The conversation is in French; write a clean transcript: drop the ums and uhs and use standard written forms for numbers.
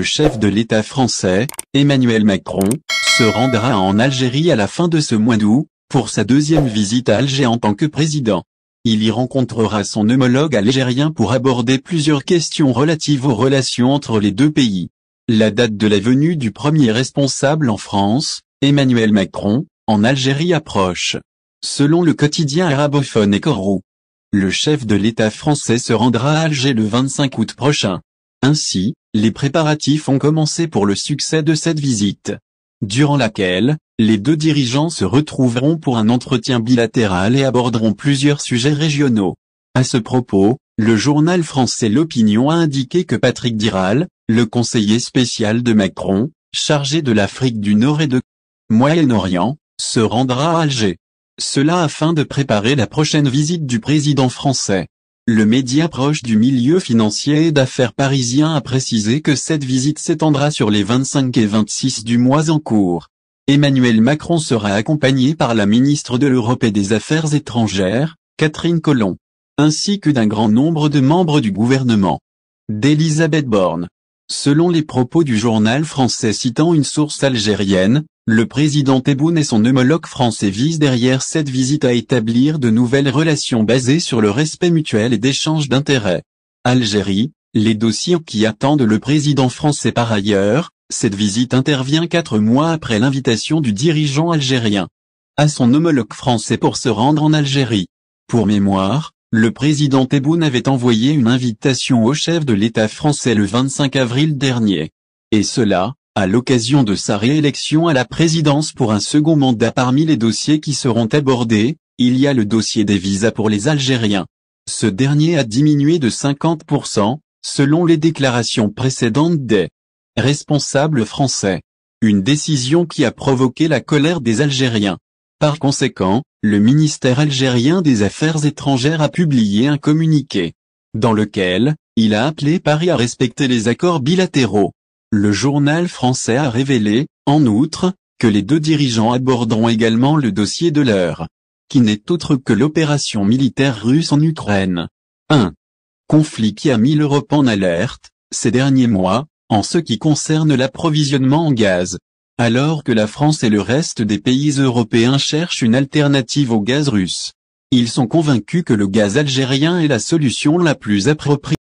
chef de l'État français, Emmanuel Macron, se rendra en Algérie à la fin de ce mois d'août, pour sa deuxième visite à Alger en tant que président. Il y rencontrera son homologue algérien pour aborder plusieurs questions relatives aux relations entre les deux pays. La date de la venue du premier responsable en France, Emmanuel Macron, en Algérie approche. Selon le quotidien arabophone Ecourou, le chef de l'État français se rendra à Alger le 25 août prochain. Ainsi, les préparatifs ont commencé pour le succès de cette visite, durant laquelle, les deux dirigeants se retrouveront pour un entretien bilatéral et aborderont plusieurs sujets régionaux. À ce propos, le journal français L'Opinion a indiqué que Patrick Diral, le conseiller spécial de Macron, chargé de l'Afrique du Nord et de Moyen-Orient, se rendra à Alger. Cela afin de préparer la prochaine visite du président français. Le média proche du milieu financier et d'affaires parisien a précisé que cette visite s'étendra sur les 25 et 26 du mois en cours. Emmanuel Macron sera accompagné par la ministre de l'Europe et des Affaires étrangères, Catherine Colomb, ainsi que d'un grand nombre de membres du gouvernement d'Elisabeth Borne. Selon les propos du journal français citant une source algérienne, le président Tebboune et son homologue français visent derrière cette visite à établir de nouvelles relations basées sur le respect mutuel et d'échange d'intérêts. Algérie, les dossiers qui attendent le président français par ailleurs, cette visite intervient 4 mois après l'invitation du dirigeant algérien à son homologue français pour se rendre en Algérie. Pour mémoire, le président Tebboune avait envoyé une invitation au chef de l'État français le 25 avril dernier. Et cela, à l'occasion de sa réélection à la présidence pour un second mandat. Parmi les dossiers qui seront abordés, il y a le dossier des visas pour les Algériens. Ce dernier a diminué de 50%, selon les déclarations précédentes des responsables français. Une décision qui a provoqué la colère des Algériens. Par conséquent, le ministère algérien des Affaires étrangères a publié un communiqué, dans lequel il a appelé Paris à respecter les accords bilatéraux. Le journal français a révélé, en outre, que les deux dirigeants aborderont également le dossier de l'heure, qui n'est autre que l'opération militaire russe en Ukraine. Un conflit qui a mis l'Europe en alerte, ces derniers mois, en ce qui concerne l'approvisionnement en gaz. Alors que la France et le reste des pays européens cherchent une alternative au gaz russe, ils sont convaincus que le gaz algérien est la solution la plus appropriée.